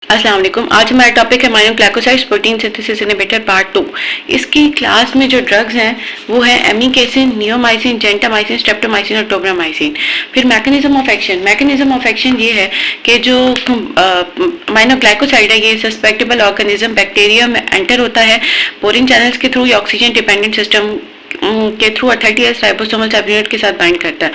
अस्सलाम वालेकुम। आज हमारा टॉपिक है मायोग्लाइकोसाइड्स प्रोटीन सिंथेसिस इनहिबिटर पार्ट 2। इसकी क्लास में जो ड्रग्स हैं वो है एमिकेसिन, नियोमाइसिन, जेंटामाइसिन, स्ट्रेप्टोमाइसिन और टोब्रामाइसिन। फिर मैकेनिज्म ऑफ एक्शन ये है कि जो मायोग्लाइकोसाइड है ये सस्पेक्टेबल ऑर्गेनिज्म बैक्टीरिया में एंटर होता है पोरिन चैनल्स के थ्रू या ऑक्सीजन डिपेंडेंट सिस्टम के थ्रू 30S राइबोसोमल सबयूनिट के साथ बाइंड करता है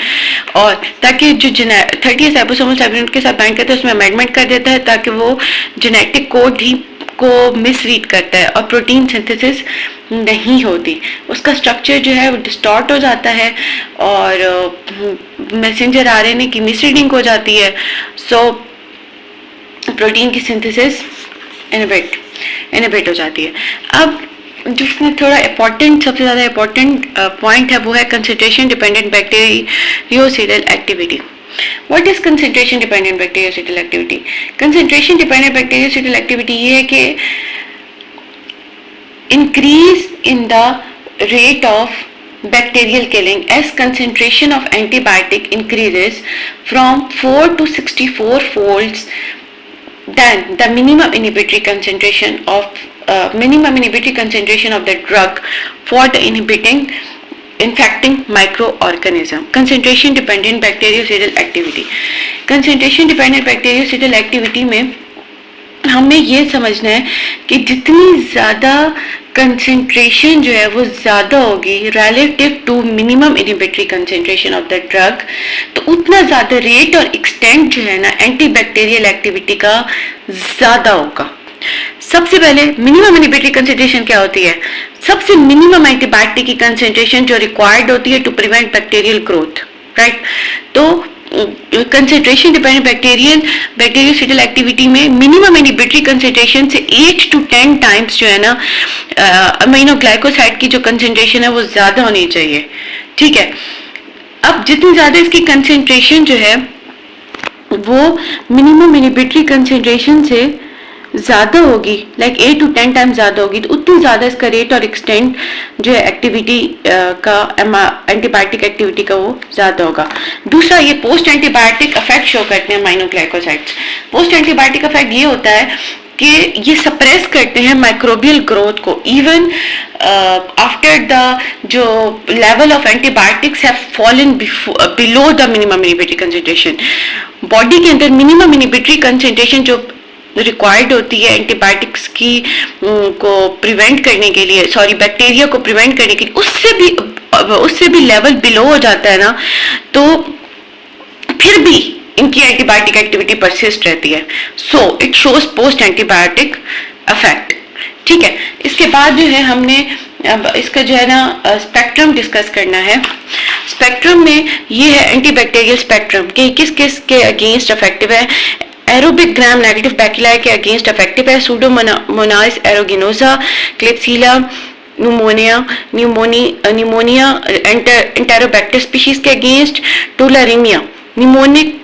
और ताकि जो 30S राइबोसोमल सबयूनिट के साथ बाइंड करता है उसमें अमेंडमेंट कर देता है ताकि वो जेनेटिक कोड ही को मिसरीड करता है और प्रोटीन सिंथेसिस नहीं होती। उसका स्ट्रक्चर जो है वो डिस्टॉर्ट हो जाता है और मैसेंजर आरएनए की मिसरीडिंग हो जाती है। सो प्रोटीन की सिंथेसिस इनहिबिट हो जाती है। अब जिसमें थोड़ा इम्पोर्टेंट, सबसे ज़्यादा इम्पोर्टेंट पॉइंट है वो है concentration dependent bactericidal activity. What is concentration dependent bactericidal activity? Concentration dependent bactericidal activity ये है कि increase in the rate of bacterial killing as concentration of antibiotic increases from 4 to 64 folds than the minimum inhibitory concentration of the drug for the infecting microorganism. Concentration dependent bactericidal activity. Concentration dependent bactericidal activity में हमें ये समझना है कि जितनी ज़्यादा concentration जो है वो ज़्यादा होगी relative to minimum inhibitory concentration of the drug, तो उतना ज़्यादा रेट और एक्सटेंट जो है ना एंटीबैक्टीरियल एक्टिविटी का ज़्यादा होगा। सबसे पहले मिनिमम इनहिबिटरी कंसेंट्रेशन क्या होती है? सबसे मिनिमम एंटीबायोटिक की कंसेंट्रेशन जो रिक्वायर्ड होती है to prevent bacterial growth, right? तो कंसेंट्रेशन डिपेंडेंट बैक्टीरियोसिडल एक्टिविटी में मिनिमम इनहिबिटरी कंसेंट्रेशन से 8 to 10 टाइम्स जो है ना अमीनोग्लाइकोसाइड की जो कंसेंट्रेशन है वो ज्यादा होनी चाहिए, ठीक है। अब जितनी ज्यादा इसकी कंसेंट्रेशन जो है वो मिनिमम इनहिबिटरी कंसेंट्रेशन से ज़्यादा होगी, लाइक 8 to 10 टाइम्स ज़्यादा होगी, तो उतनी ज़्यादा इसका रेट और एक्सटेंट जो है एक्टिविटी का एंटीबायोटिक एक्टिविटी का वो ज़्यादा होगा। दूसरा, ये पोस्ट एंटीबायोटिक इफेक्ट शो करते हैं माइनोग्लाइकोसाइड्स। पोस्ट एंटीबायोटिक इफेक्ट ये होता है कि ये सप्रेस करते हैं माइक्रोबियल ग्रोथ को इवन आफ्टर द जो level of antibiotics have fallen below the minimum inhibitory concentration. Body के अंदर मिनिमम इनहिबिटरी कंसेंट्रेशन जो रिक्वायर्ड होती है एंटीबायोटिक्स की को प्रिवेंट करने के लिए, सॉरी बैक्टीरिया को प्रिवेंट करने के लिए, उससे भी लेवल बिलो हो जाता है ना, तो फिर भी इनकी एंटीबायोटिक एक्टिविटी परसिस्ट रहती है। So it shows post antibiotic effect, ठीक है। इसके बाद जो है हमने अब इसका जो है ना स्पेक्ट्रम डिस्कस करना है। स्पेक्ट्रम में ये है एंटीबैक्टीरियल स्पेक्ट्रम कि किस किस के अगेंस्ट इफेक्टिव है। एरोबिक ग्राम नेगेटिव बैक्टीरिया के अगेंस्ट इफेक्टिव है। Pseudomonas aeruginosa, Klebsiella pneumoniae Enterobacter species के अगेंस्ट, टुलरीमिया, निमोनिक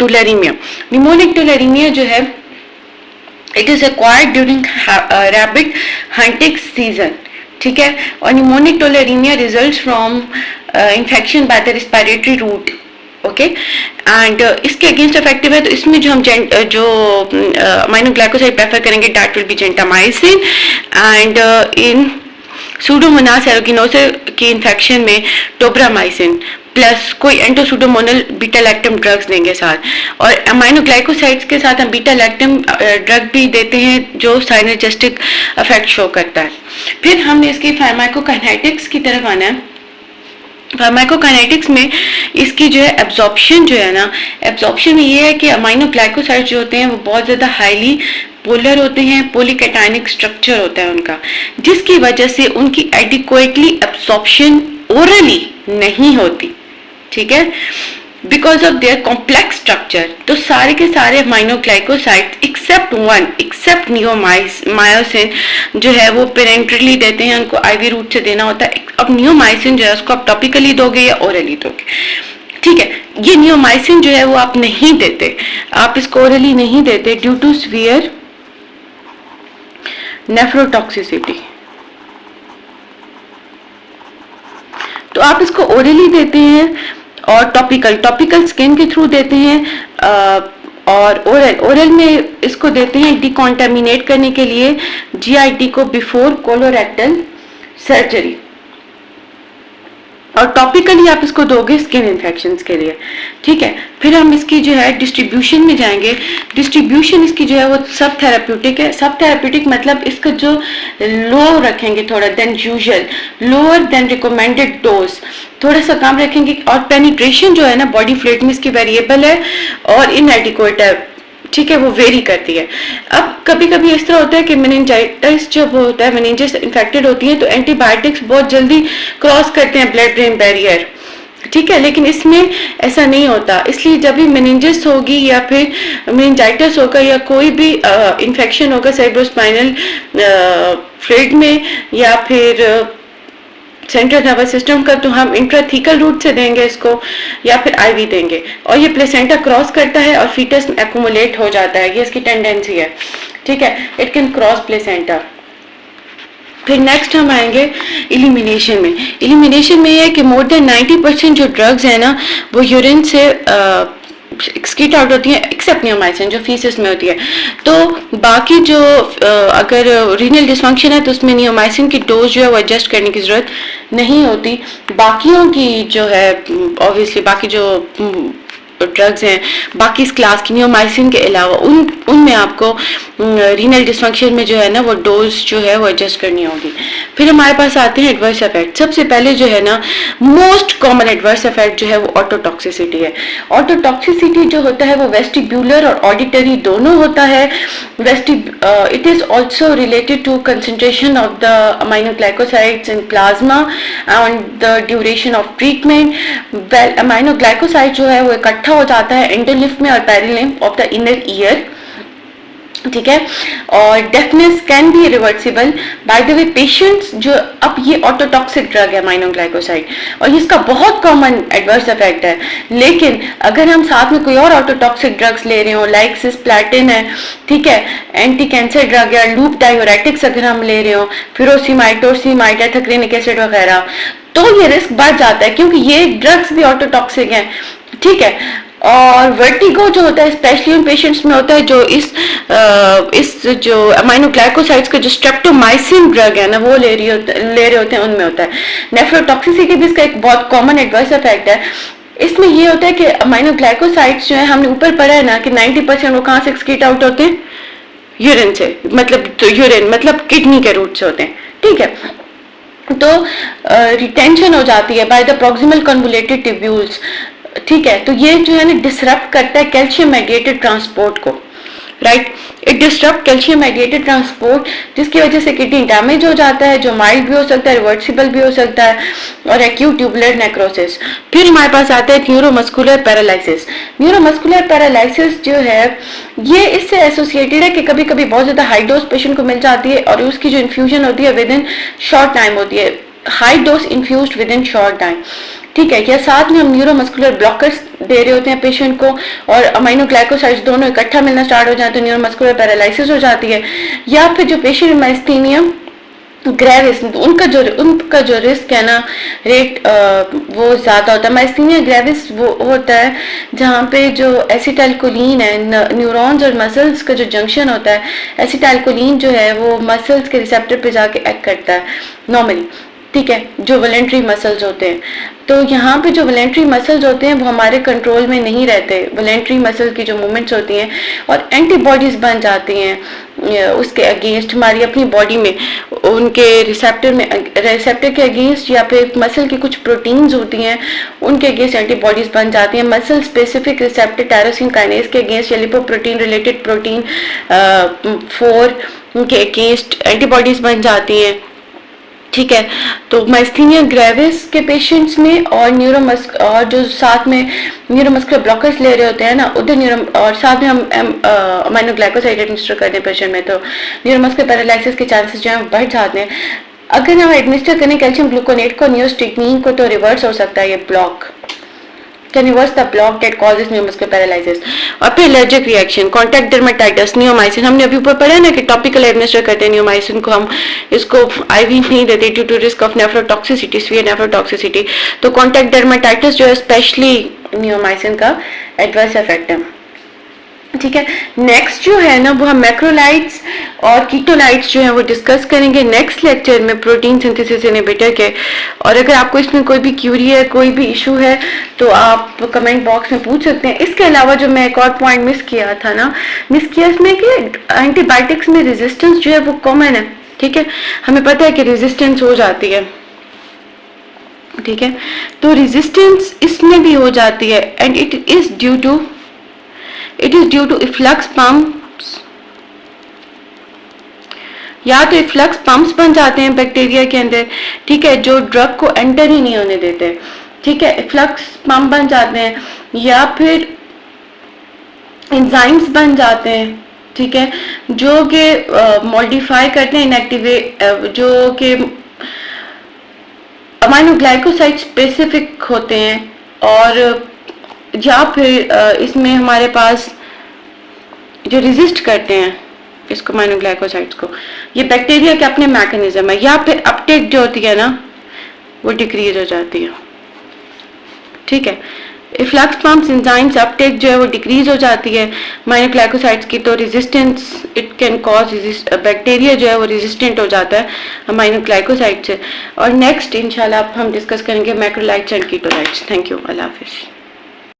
टुलरीमिया जो है it is acquired during rabbit hunting season, ठीक है। और pneumonic tularemia results from infection by the respiratory route, okay and इसके against effective है। तो इसमें जो हम माइनोग्लाइकोसाइड प्रेफर करेंगे that will be gentamicin and in Pseudomonas aeruginosa की इन्फेक्शन में टोब्रामाइसिन प्लस कोई एंटोसूडोमोनल बीटा लैक्टम ड्रग्स देंगे साथ, और अमाइनोग्लाइकोसाइड्स के साथ हम बीटा लैक्टम ड्रग भी देते हैं जो साइनर्जिस्टिक इफेक्ट शो करता है। फिर हमने इसकी फार्माकोकाइनेटिक्स की तरफ आना है। फार्माकोकाइनेटिक्स में इसकी जो है एब्जॉर्प्शन जो है ना, एब्जॉर्प्शन में ये है कि अमाइनोग्लाइकोसाइड जो होते हैं वो बहुत ज़्यादा हाईली पोलर होते हैं, पॉलीकैटायनिक स्ट्रक्चर होता है उनका, जिसकी वजह से उनकी एडिक्वेटली एब्जॉर्प्शन ओरली नहीं होती, ठीक है, because of their complex structure. तो सारे के सारे अमाइनोग्लाइकोसाइड एक्सेप्ट नियोमाइसिन जो है वो पेरेंटरली देते हैं, उनको आईवी रूट से देना होता है। अब नियोमाइसिन जो है उसको आप टॉपिकली दोगे या ओरली दोगे, ठीक है। ये नियोमाइसिन जो है वो आप नहीं देते, आप इसको ओरली नहीं देते ड्यू टू सीवियर नेफ्रोटॉक्सिसिटी, तो आप इसको ओरली देते हैं और टॉपिकल स्किन के थ्रू देते हैं और ओरल में इसको देते हैं डिकॉन्टामिनेट करने के लिए GIT को बिफोर कोलोरेक्टल सर्जरी, और टॉपिकली आप इसको दोगे स्किन इन्फेक्शंस के लिए, ठीक है। फिर हम इसकी जो है डिस्ट्रीब्यूशन में जाएंगे। डिस्ट्रीब्यूशन इसकी जो है वो सब थेराप्यूटिक है। सब थेराप्यूटिक मतलब इसका जो लो रखेंगे थोड़ा than usual, lower than recommended dose, थोड़ा सा कम रखेंगे, और पेनिट्रेशन जो है ना बॉडी फ्लूइड में इसकी वेरिएबल है और इनएडिक्वेट है, ठीक है, वो वेरी करती है। अब कभी कभी इस तरह होता है कि मेनिंजाइटिस जब होता है, मेनिंजेस इन्फेक्टेड होती है तो एंटीबायोटिक्स बहुत जल्दी क्रॉस करते हैं ब्लड ब्रेन बैरियर, ठीक है, लेकिन इसमें ऐसा नहीं होता। इसलिए जब भी मेनिंजिस होगी या फिर मेनिंजाइटिस होगा या कोई भी इन्फेक्शन होगा सेरेब्रोस्पाइनल फ्लूइड में या फिर सेंट्रल नर्वस सिस्टम का, तो हम इंट्राथीकल रूट से देंगे इसको या फिर IV देंगे, और ये प्लेसेंटा क्रॉस करता है और फीटस में एक्यूमुलेट हो जाता है, ये इसकी टेंडेंसी है, ठीक है, इट कैन क्रॉस प्लेसेंटा। फिर नेक्स्ट हम आएंगे इलिमिनेशन में। इलिमिनेशन में ये है कि मोर देन 90% जो ड्रग्स है ना वो यूरिन से एक्सक्रीट आउट होती है, एक्सेप्ट नियोमाइसिन जो फीसिस में होती है। तो बाकी जो अगर रीनल डिसफंक्शन है तो उसमें नियोमाइसिन की डोज जो है वो एडजस्ट करने की जरूरत नहीं होती। बाकियों की जो है ऑब्वियसली बाकी जो ड्रग्स हैं बाकी इस क्लास की नियोमाइसिन के अलावा उनमें आपको रीनल डिसफंक्शन में जो है ना वो डोज जो है वो एडजस्ट करनी होगी। फिर हमारे पास आते हैं एडवर्स इफेक्ट। सबसे पहले जो है ना मोस्ट कॉमन एडवर्स इफेक्ट जो है वो ऑटोटॉक्सिसिटी है। ऑटोटॉक्सिसिटी जो होता है वो वेस्टिब्यूलर और ऑडिटरी दोनों होता है। It is also related to concentration of the aminoglycosides in plasma and the duration of treatment. Aminoglycoside जो है वो इकट्ठा हो जाता है एंडोलिम्फ में और perilymph of the inner ear, ठीक है, और deafness can be reversible. By the way patients जो, अब ये ऑटोटॉक्सिक ड्रग है अमाइनोग्लाइकोसाइड और इसका बहुत कॉमन एडवर्स इफेक्ट है, लेकिन अगर हम साथ में कोई और ऑटोटॉक्सिक ड्रग्स ले रहे हो लाइक सिस्प्लैटिन है, ठीक है, एंटी कैंसर ड्रग या लूप डायूरेटिक्स अगर हम ले रहे हो, फिरोसिमाइड, टोरसिमाइड, एथाक्रिनिक एसिड वगैरह, तो ये रिस्क बढ़ जाता है क्योंकि ये ड्रग्स भी ऑटोटॉक्सिक हैं, ठीक है। और वर्टिगो जो होता है स्पेशली उन पेशेंट्स में होता है जो इस जो अमाइनोग्लाइकोसाइड्स का जो स्ट्रेप्टोमाइसिन ड्रग है ना वो ले रहे होते हैं, उनमें होता है। नेफ्रोटॉक्सिसिटी भी इसका एक बहुत कॉमन एडवर्स इफेक्ट है। इसमें ये होता है कि अमाइनोग्लाइकोसाइड्स जो है हमने ऊपर पढ़ा है ना कि 90% वो कहाँ से एक्सक्रीट आउट होते हैं, यूरिन से, मतलब तो यूरिन मतलब किडनी के रूट से होते हैं, ठीक है। तो रिटेंशन हो जाती है by the proximal convoluted tubules, ठीक है। तो ये जो है ना डिसरप्ट करता है कैल्शियम मेडिएटेड ट्रांसपोर्ट को, right, it disrupt calcium mediated transport, जिसकी वजह से किडनी डैमेज हो जाता है, जो माइल्ड भी हो सकता है, रिवर्सिबल भी हो सकता है, और एक्यूट ट्यूबुलर नेक्रोसिस। फिर हमारे पास आता है न्यूरोमस्कुलर पैरालिसिस। न्यूरोमस्कुलर पैरालिसिस जो है ये इससे एसोसिएटेड है कि कभी कभी बहुत ज्यादा हाई डोज पेशेंट को मिल जाती है और उसकी जो इन्फ्यूजन होती है विद इन शॉर्ट टाइम होती है, high dose infused with in short time, ठीक है। या साथ में हम न्यूरोमस्कुलर ब्लॉकर्स दे रहे होते हैं पेशेंट को और अमाइनोग्लाइकोसाइड्स दोनों इकट्ठा मिलना स्टार्ट हो जाते हैं, न्यूरोमस्कुलर पैरालिसिस हो जाती है। या फिर जो पेशेंट माइस्थीनिया ग्रेविस, उनका जो रिस्क है ना रेट वो ज्यादा होता है। माइस्थीनिया ग्रेविस वो होता है जहाँ पे जो एसिटाइलकोलिन है, न्यूरॉन्स और मसल्स का जो जंक्शन होता है, एसिटाइलकोलिन जो है वो मसल्स के रिसेप्टर पे जाके एक्ट करता है नॉर्मली, ठीक है, जो वॉलेंट्री मसल्स होते हैं। तो यहाँ पे जो वॉलेंट्री मसल्स होते हैं वो हमारे कंट्रोल में नहीं रहते, वॉलेंट्री मसल की जो मूवमेंट्स होती हैं और एंटीबॉडीज बन जाती हैं उसके अगेंस्ट हमारी अपनी बॉडी में, उनके रिसेप्टर के अगेंस्ट या फिर मसल की कुछ प्रोटीन्स होती हैं उनके अगेंस्ट एंटीबॉडीज बन जाती हैं। Muscle specific receptor tyrosine kinase के अगेंस्ट या लिपोप्रोटीन रिलेटेड प्रोटीन 4 के अगेंस्ट एंटीबॉडीज बन जाती हैं, ठीक है। तो माइस्थीनिया ग्रेविस के पेशेंट्स में और जो साथ में न्यूरोमस्कुलर ब्लॉकर्स ले रहे होते हैं ना उधर और साथ में हम अमाइनोग्लाइकोसाइड एडमिनिस्टर करते हैं पेशेंट में, तो न्यूरोमस्कुलर पैरालिसिस के चांसेस जो है बढ़ जाते हैं। अगर हम एडमिनिस्टर करें कैल्शियम ग्लूकोनेट को, नियोस्टिग्निन को, तो रिवर्स हो सकता है ये block, can reverse the block that causes neuromuscular paralysis। और फिर allergic reaction, contact dermatitis, neomycin, हमने अभी ऊपर पढ़ा है ना कि टॉपिकल एडमिनिस्टर करते हैं नियोमाइसिन को, हम इसको IV नहीं देते due to risk of nephrotoxicity, severe nephrotoxicity. तो कॉन्टैक्ट डर्मेटाइटिस जो है स्पेशली नियोमाइसिन का एडवर्स इफेक्ट है। ठीक है। नेक्स्ट जो है ना वो हम मैक्रोलाइट्स और कीटोलाइट्स जो है वो डिस्कस करेंगे नेक्स्ट लेक्चर में प्रोटीन सिंथेसिस इनहिबिटर के। और अगर आपको इसमें कोई भी क्यूरी है, कोई भी इशू है, तो आप कमेंट बॉक्स में पूछ सकते हैं। इसके अलावा जो मैं एक और पॉइंट मिस किया इसमें कि एंटीबायोटिक्स में रेजिस्टेंस जो है वो कॉमन है। ठीक है, हमें पता है कि रेजिस्टेंस हो जाती है। ठीक है, तो रेजिस्टेंस इसमें भी हो जाती है and it is due to efflux pumps, या तो इफ्लक्स पंप्स बन जाते हैं बैक्टीरिया के अंदर, ठीक है, जो ड्रग को एंटर ही नहीं होने देते। ठीक है, इफ्लक्स पंप बन जाते हैं या फिर एंजाइम्स बन जाते हैं। ठीक है, जो कि मॉडिफाई करते हैं इनएक्टिवेट, जो कि अमाइनोग्लाइकोसाइड स्पेसिफिक होते हैं, और या फिर इसमें हमारे पास जो रेजिस्ट करते हैं इसको अमाइनोग्लाइकोसाइड्स को, ये बैक्टीरिया के अपने मैकेनिज्म है, या फिर अपटेक जो होती है ना वो डिक्रीज हो जाती है। ठीक है, इफ्लक्स पंप्स एंजाइम्स अपटेक जो है वो डिक्रीज हो जाती है अमाइनोग्लाइकोसाइड्स की, तो resistance it can cause, bacteria जो है वो रेजिस्टेंट हो जाता है अमाइनोग्लाइकोसाइड से। और नेक्स्ट इंशाल्लाह हम डिस्कस करेंगे macrolides and ketolides. Thank you, अल्लाह हाफिज।